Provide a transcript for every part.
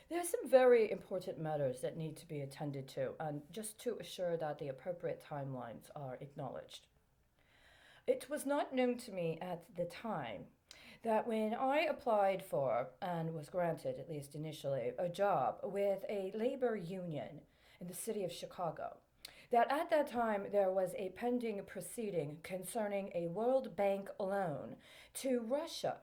There are some very important matters that need to be attended to, and just to assure that the appropriate timelines are acknowledged. It was not known to me at the time that when I applied for and was granted, at least initially, a job with a labor union in the city of Chicago, that at that time there was a pending proceeding concerning a World Bank loan to Russia.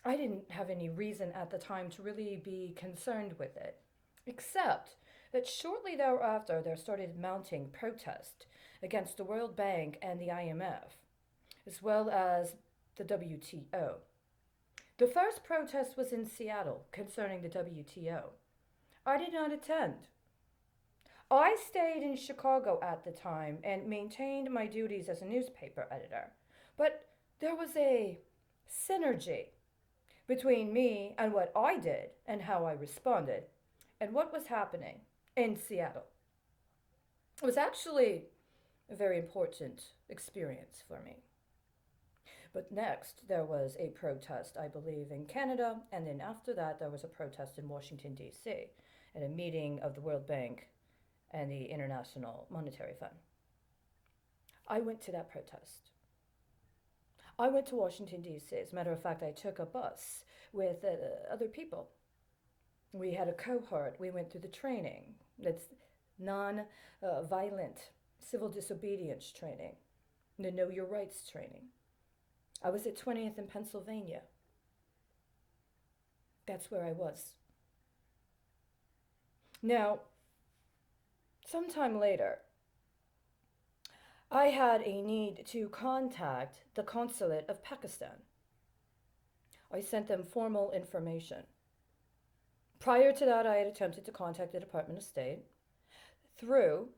I didn't have any reason at the time to really be concerned with it, except that shortly thereafter there started mounting protest against the World Bank and the IMF, as well as the WTO. The first protest was in Seattle concerning the WTO. I did not attend. I stayed in Chicago at the time and maintained my duties as a newspaper editor. But there was a synergy between me and what I did and how I responded and what was happening in Seattle. It was actually a very important experience for me. But next, there was a protest, I believe, in Canada, and then after that, there was a protest in Washington, D.C., at a meeting of the World Bank and the International Monetary Fund. I went to that protest. I went to Washington, D.C. As a matter of fact, I took a bus with other people. We had a cohort. We went through the training. That's non violent civil disobedience training, the Know Your Rights training. I was at 20th in Pennsylvania. That's where I was. Now, sometime later, I had a need to contact the consulate of Pakistan. I sent them formal information. Prior to that, I had attempted to contact the Department of State through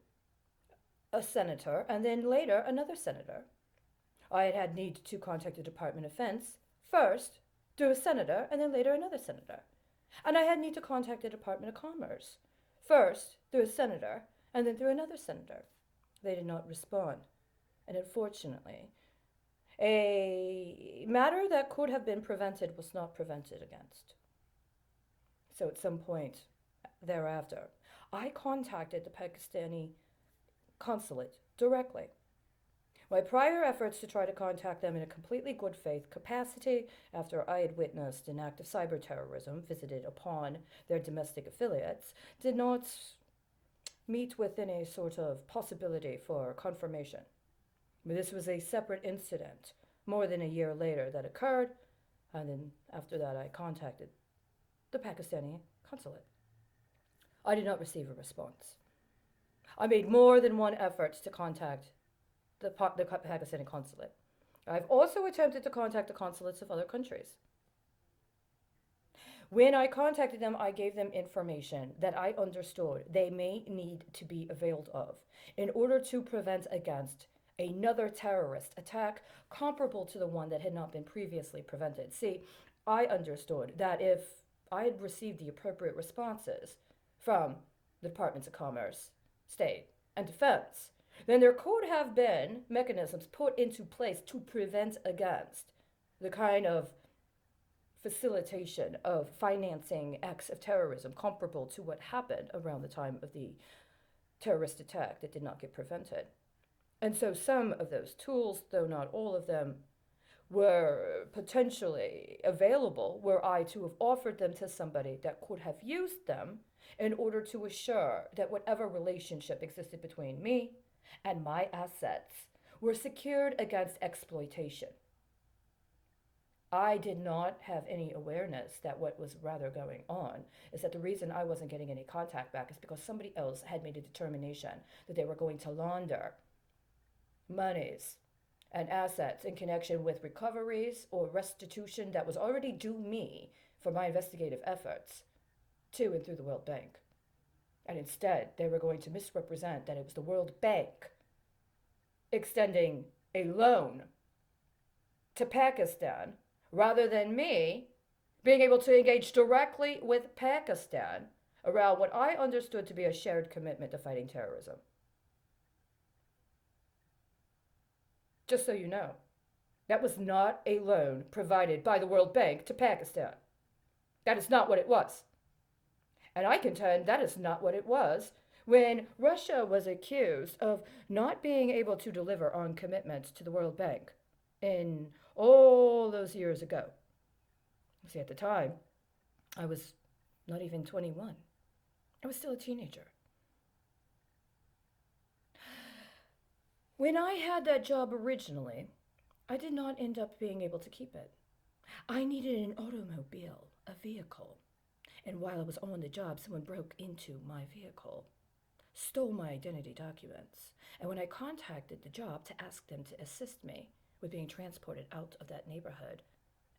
a senator and then later another senator. I had had need to contact the Department of Defense first through a senator and then later another senator. And I had need to contact the Department of Commerce first through a senator and then through another senator. They did not respond. And unfortunately, a matter that could have been prevented was not prevented against. So at some point thereafter, I contacted the Pakistani consulate directly. My prior efforts to try to contact them in a completely good faith capacity after I had witnessed an act of cyber terrorism visited upon their domestic affiliates did not meet within a sort of possibility for confirmation. But this was a separate incident more than a year later that occurred, and then after that I contacted the Pakistani consulate. I did not receive a response. I made more than one effort to contact the Pakistani consulate. I've also attempted to contact the consulates of other countries. When I contacted them, I gave them information that I understood they may need to be availed of in order to prevent against another terrorist attack comparable to the one that had not been previously prevented. See, I understood that if I had received the appropriate responses from the Departments of Commerce, State, and Defense, then there could have been mechanisms put into place to prevent against the kind of facilitation of financing acts of terrorism comparable to what happened around the time of the terrorist attack that did not get prevented. And so some of those tools, though not all of them, were potentially available were I to have offered them to somebody that could have used them in order to assure that whatever relationship existed between me and my assets were secured against exploitation. I did not have any awareness that what was rather going on is that the reason I wasn't getting any contact back is because somebody else had made a determination that they were going to launder monies and assets in connection with recoveries or restitution that was already due me for my investigative efforts to and through the World Bank. And instead, they were going to misrepresent that it was the World Bank extending a loan to Pakistan rather than me being able to engage directly with Pakistan around what I understood to be a shared commitment to fighting terrorism. Just so you know, that was not a loan provided by the World Bank to Pakistan. That is not what it was. And I contend that is not what it was when Russia was accused of not being able to deliver on commitments to the World Bank in all those years ago. See, at the time, I was not even 21. I was still a teenager. When I had that job originally, I did not end up being able to keep it. I needed an automobile, a vehicle. And while I was on the job, someone broke into my vehicle, stole my identity documents. And when I contacted the job to ask them to assist me with being transported out of that neighborhood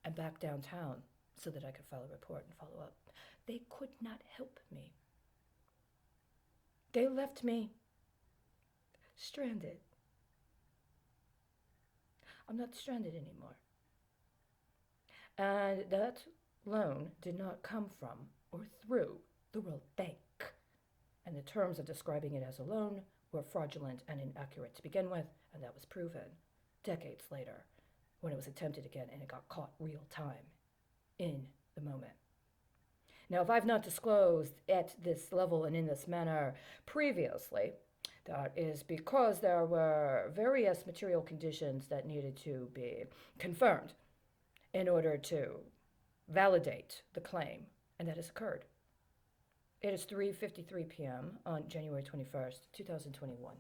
and back downtown so that I could file a report and follow up, they could not help me. They left me stranded. I'm not stranded anymore. And that loan did not come from or through the World Bank. And the terms of describing it as a loan were fraudulent and inaccurate to begin with, and that was proven decades later when it was attempted again and it got caught real time in the moment. Now, if I've not disclosed at this level and in this manner previously, that is because there were various material conditions that needed to be confirmed in order to validate the claim, and that has occurred. It is 3:53 p.m. on January 21st, 2021.